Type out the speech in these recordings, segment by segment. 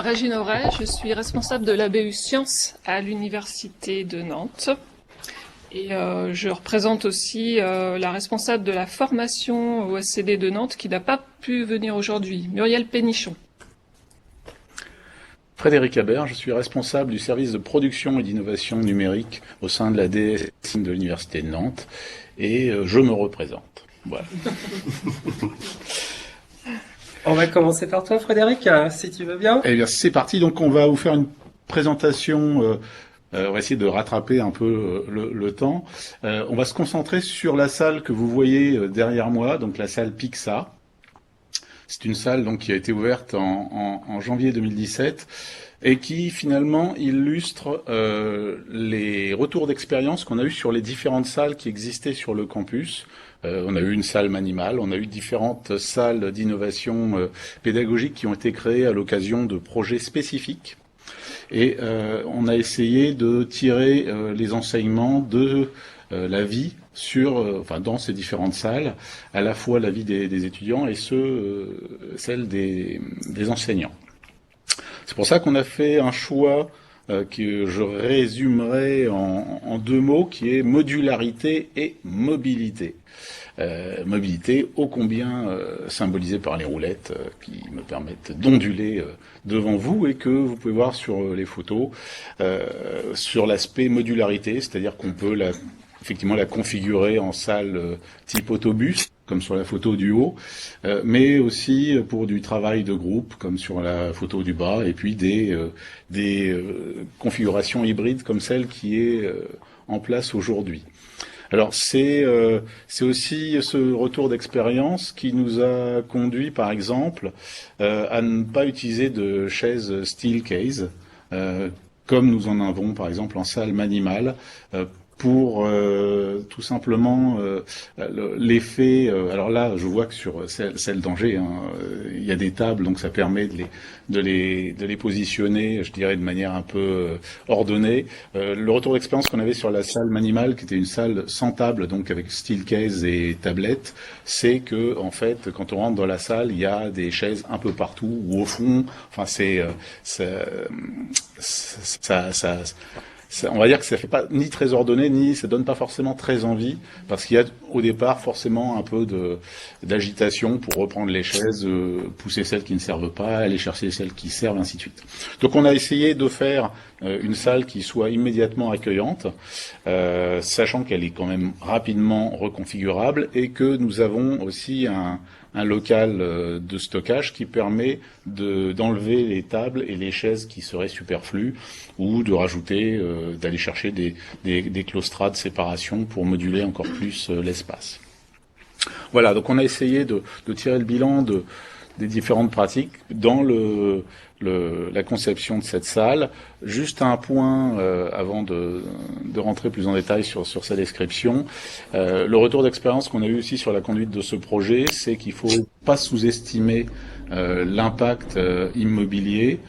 Régine Auray, je suis responsable de la BU Sciences à l'Université de Nantes. Et je représente aussi la responsable de la formation au SCD de Nantes qui n'a pas pu venir aujourd'hui, Muriel Pénichon. Frédéric Habert, je suis responsable du service de production et d'innovation numérique au sein de la DSI de l'Université de Nantes et je me représente. Voilà. On va commencer par toi, Frédéric, si tu veux bien. Eh bien, c'est parti. Donc, on va vous faire une présentation. On va essayer de rattraper un peu le temps. On va se concentrer sur la salle que vous voyez derrière moi, donc la salle Pixa. C'est une salle donc qui a été ouverte en janvier 2017 et qui finalement illustre les retours d'expérience qu'on a eu sur les différentes salles qui existaient sur le campus. On a eu une salle Manimal, on a eu différentes salles d'innovation pédagogique qui ont été créées à l'occasion de projets spécifiques. Et on a essayé de tirer les enseignements de la vie dans ces différentes salles, à la fois la vie des étudiants et celle des enseignants. C'est pour ça qu'on a fait un choix que je résumerai en deux mots, qui est modularité et mobilité. Mobilité ô combien symbolisée par les roulettes qui me permettent d'onduler devant vous et que vous pouvez voir sur les photos sur l'aspect modularité, c'est-à-dire qu'on peut effectivement la configurer en salle type autobus, comme sur la photo du haut, mais aussi pour du travail de groupe, comme sur la photo du bas, et puis des configurations hybrides comme celle qui est en place aujourd'hui. Alors c'est aussi ce retour d'expérience qui nous a conduit, par exemple, à ne pas utiliser de chaises steel case, comme nous en avons, par exemple, en salle Manimal, pour tout simplement l'effet. Alors là, je vois que sur celle d'Angers, il y a des tables, donc ça permet de les positionner, je dirais, de manière un peu ordonnée. Le retour d'expérience qu'on avait sur la salle Manimal, qui était une salle sans table, donc avec steel case et tablette, c'est que en fait, quand on rentre dans la salle, il y a des chaises un peu partout ou au fond. Enfin, on va dire que ça fait pas ni très ordonné, ni ça donne pas forcément très envie, parce qu'il y a au départ forcément un peu d'agitation pour reprendre les chaises, pousser celles qui ne servent pas, aller chercher celles qui servent, ainsi de suite. Donc on a essayé de faire une salle qui soit immédiatement accueillante, sachant qu'elle est quand même rapidement reconfigurable et que nous avons aussi un local de stockage qui permet d'enlever les tables et les chaises qui seraient superflues ou de rajouter, d'aller chercher des claustras de séparation pour moduler encore plus l'espace. Voilà, donc on a essayé de tirer le bilan des différentes pratiques dans la conception de cette salle. Juste un point avant de rentrer plus en détail sur sa description. Le retour d'expérience qu'on a eu aussi sur la conduite de ce projet, c'est qu'il faut pas sous-estimer l'impact immobilier.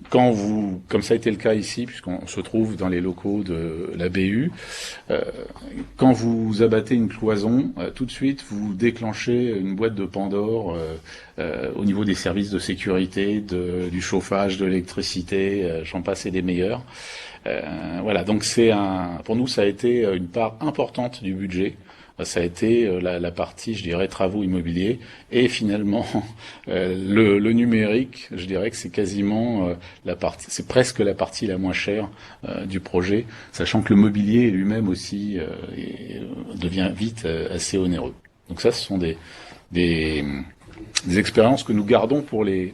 Comme ça a été le cas ici, puisqu'on se trouve dans les locaux de la BU, quand vous abattez une cloison, tout de suite vous déclenchez une boîte de Pandore au niveau des services de sécurité, du chauffage, de l'électricité, j'en passe et des meilleurs. Voilà, donc pour nous ça a été une part importante du budget. Ça a été la partie, je dirais, travaux immobiliers. Et finalement, le numérique, je dirais que c'est quasiment c'est presque la partie la moins chère du projet, sachant que le mobilier lui-même aussi devient vite assez onéreux. Donc ça, ce sont des expériences que nous gardons pour les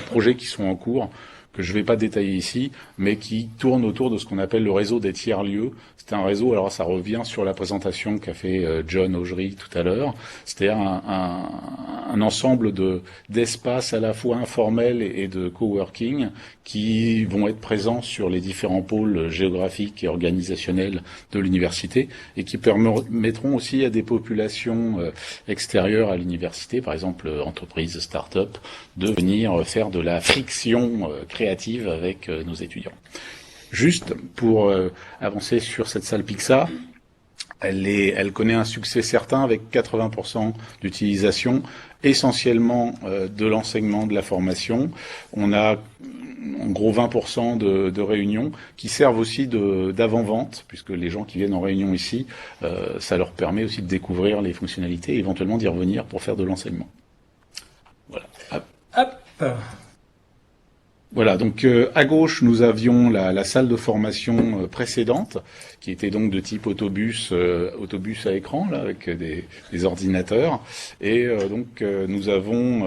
projets qui sont en cours, que je ne vais pas détailler ici, mais qui tourne autour de ce qu'on appelle le réseau des tiers-lieux. C'est un réseau, alors ça revient sur la présentation qu'a fait John Augery tout à l'heure, c'est-à-dire un ensemble d'espaces à la fois informels et de coworking qui vont être présents sur les différents pôles géographiques et organisationnels de l'université et qui permettront aussi à des populations extérieures à l'université, par exemple entreprises, start-up, de venir faire de la friction créative avec nos étudiants. Juste pour avancer sur cette salle Pixa, Elle connaît un succès certain avec 80% d'utilisation, essentiellement de l'enseignement, de la formation. On a en gros 20% de réunions qui servent aussi d'avant-vente, puisque les gens qui viennent en réunion ici, ça leur permet aussi de découvrir les fonctionnalités et éventuellement d'y revenir pour faire de l'enseignement. Voilà. Hop. Voilà, donc à gauche, nous avions la salle de formation précédente, qui était donc de type autobus à écran, là, avec des ordinateurs. Et donc nous avons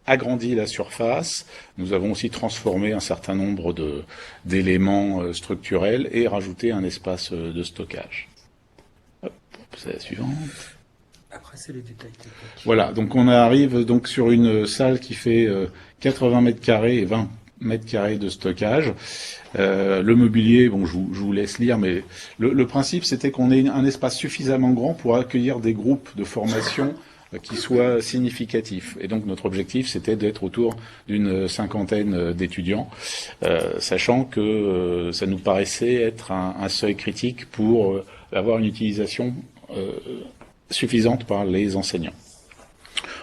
agrandi la surface, nous avons aussi transformé un certain nombre d'éléments structurels et rajouté un espace de stockage. Hop, c'est la suivante. Après, c'est les détails techniques. Voilà, donc on arrive donc sur une salle qui fait 80 mètres carrés et 20 mètres carrés de stockage. Le mobilier, bon, je vous laisse lire, mais le principe, c'était qu'on ait un espace suffisamment grand pour accueillir des groupes de formation qui soient significatifs. Et donc notre objectif, c'était d'être autour d'une cinquantaine d'étudiants, sachant que ça nous paraissait être un seuil critique pour avoir une utilisation suffisante par les enseignants.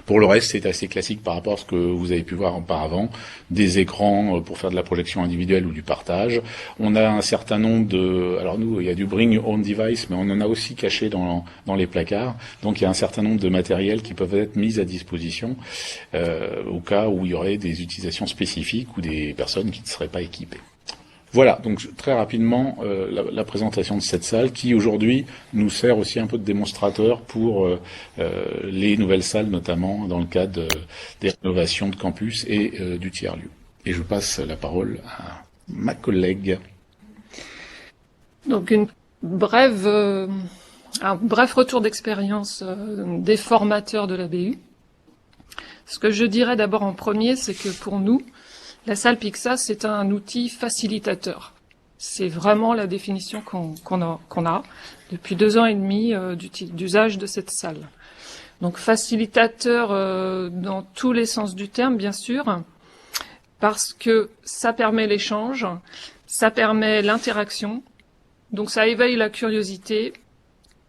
Pour le reste, c'est assez classique par rapport à ce que vous avez pu voir auparavant, des écrans pour faire de la projection individuelle ou du partage. On a un certain nombre alors nous, il y a du bring your own device, mais on en a aussi caché dans les placards. Donc il y a un certain nombre de matériels qui peuvent être mis à disposition au cas où il y aurait des utilisations spécifiques ou des personnes qui ne seraient pas équipées. Voilà, donc très rapidement la présentation de cette salle qui aujourd'hui nous sert aussi un peu de démonstrateur pour les nouvelles salles, notamment dans le cadre des rénovations de campus et du tiers-lieu. Et je passe la parole à ma collègue. Donc un bref retour d'expérience des formateurs de la BU. Ce que je dirais d'abord en premier, c'est que pour nous, la salle Pixa, c'est un outil facilitateur. C'est vraiment la définition qu'on a depuis 2 ans et demi d'usage de cette salle. Donc facilitateur dans tous les sens du terme, bien sûr, parce que ça permet l'échange, ça permet l'interaction, donc ça éveille la curiosité.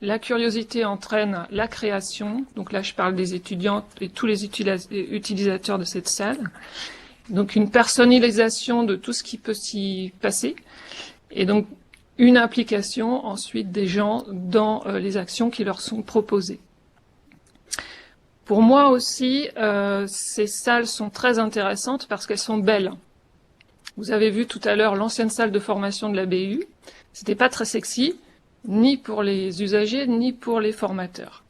La curiosité entraîne la création, donc là je parle des étudiants et tous les utilisateurs de cette salle. Donc une personnalisation de tout ce qui peut s'y passer, et donc une implication ensuite des gens dans les actions qui leur sont proposées. Pour moi aussi, ces salles sont très intéressantes parce qu'elles sont belles. Vous avez vu tout à l'heure l'ancienne salle de formation de la BU, c'était pas très sexy, ni pour les usagers, ni pour les formateurs.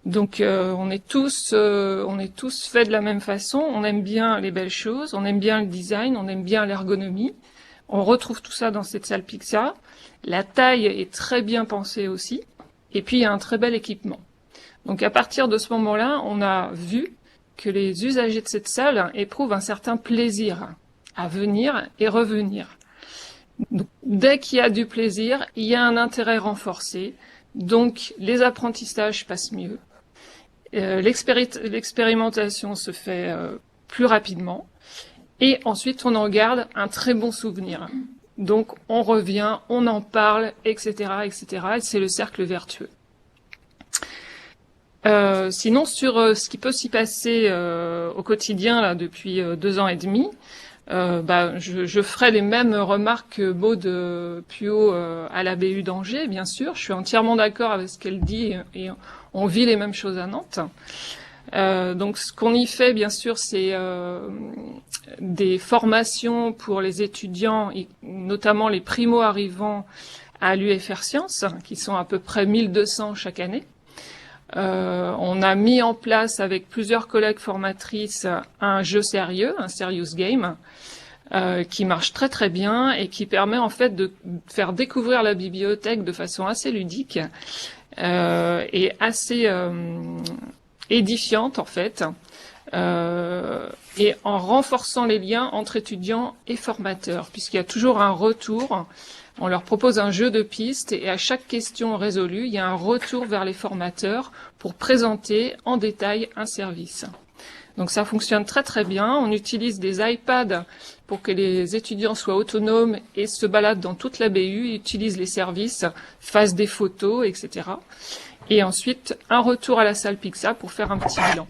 Donc on est tous faits de la même façon, on aime bien les belles choses, on aime bien le design, on aime bien l'ergonomie. On retrouve tout ça dans cette salle Pixa. La taille est très bien pensée aussi, et puis il y a un très bel équipement. Donc à partir de ce moment-là, on a vu que les usagers de cette salle éprouvent un certain plaisir à venir et revenir. Donc, dès qu'il y a du plaisir, il y a un intérêt renforcé, donc les apprentissages passent mieux. L'expérimentation se fait plus rapidement et ensuite on en garde un très bon souvenir. Donc on revient, on en parle, etc., etc. Et c'est le cercle vertueux. Sinon sur ce qui peut s'y passer au quotidien là depuis 2 ans et demi, je ferai les mêmes remarques que Maud Puot à la BU d'Angers, bien sûr. Je suis entièrement d'accord avec ce qu'elle dit et on vit les mêmes choses à Nantes. Donc ce qu'on y fait, bien sûr, c'est des formations pour les étudiants, et notamment les primo-arrivants à l'UFR Sciences, qui sont à peu près 1200 chaque année. On a mis en place avec plusieurs collègues formatrices un jeu sérieux, un serious game, qui marche très très bien et qui permet en fait de faire découvrir la bibliothèque de façon assez ludique et assez édifiante en fait, et en renforçant les liens entre étudiants et formateurs, puisqu'il y a toujours un retour. On leur propose un jeu de pistes et à chaque question résolue, il y a un retour vers les formateurs pour présenter en détail un service. Donc ça fonctionne très très bien. On utilise des iPads pour que les étudiants soient autonomes et se baladent dans toute la BU, utilisent les services, fassent des photos, etc. Et ensuite, un retour à la salle Pixa pour faire un petit bilan.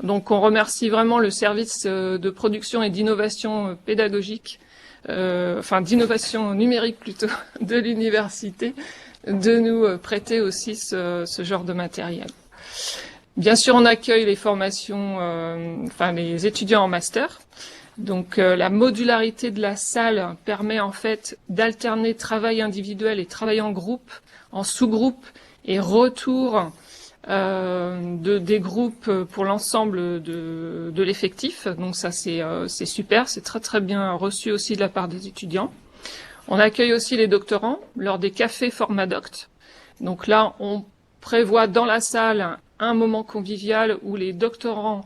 Donc on remercie vraiment le service de production et d'innovation pédagogique, d'innovation numérique plutôt, de l'université, de nous prêter aussi ce genre de matériel. Bien sûr, on accueille les formations, les étudiants en master. Donc la modularité de la salle permet en fait d'alterner travail individuel et travail en groupe, en sous-groupe et retour des groupes pour l'ensemble de l'effectif. Donc ça c'est super, c'est très très bien reçu aussi de la part des étudiants. On accueille aussi les doctorants lors des cafés format doct. Donc là on prévoit dans la salle un moment convivial où les doctorants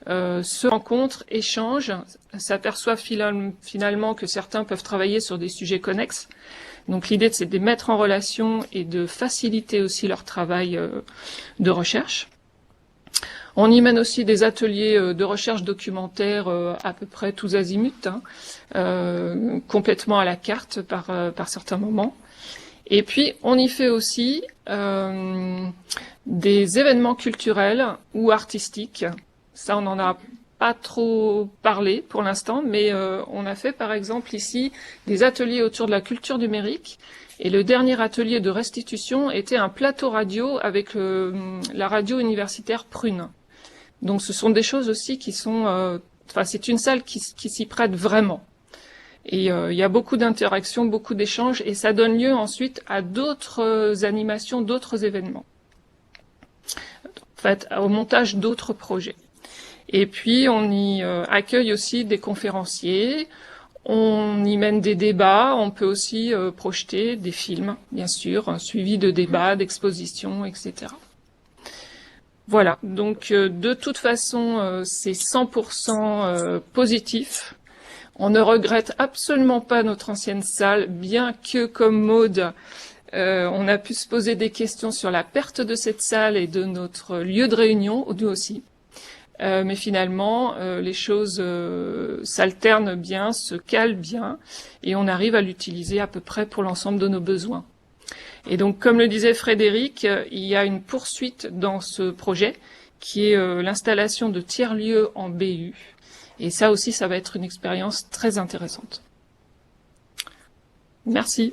se rencontrent, échangent, s'aperçoivent finalement que certains peuvent travailler sur des sujets connexes. Donc l'idée c'est de les mettre en relation et de faciliter aussi leur travail de recherche. On y mène aussi des ateliers de recherche documentaire à peu près tous azimuts, complètement à la carte par certains moments. Et puis on y fait aussi des événements culturels ou artistiques. Ça, on n'en a pas trop parlé pour l'instant, mais on a fait par exemple ici des ateliers autour de la culture numérique. Et le dernier atelier de restitution était un plateau radio avec la radio universitaire Prune. Donc ce sont des choses aussi qui sont... c'est une salle qui s'y prête vraiment. Et il y a beaucoup d'interactions, beaucoup d'échanges, et ça donne lieu ensuite à d'autres animations, d'autres événements. En fait, au montage d'autres projets. Et puis, on y accueille aussi des conférenciers, on y mène des débats, on peut aussi projeter des films, bien sûr, suivis de débats, d'expositions, etc. Voilà, donc de toute façon, c'est 100% positif. On ne regrette absolument pas notre ancienne salle, bien que, comme Maude, on a pu se poser des questions sur la perte de cette salle et de notre lieu de réunion, nous aussi. Mais finalement, les choses s'alternent bien, se calent bien, et on arrive à l'utiliser à peu près pour l'ensemble de nos besoins. Et donc, comme le disait Frédéric, il y a une poursuite dans ce projet, qui est l'installation de tiers-lieux en BU. Et ça aussi, ça va être une expérience très intéressante. Merci.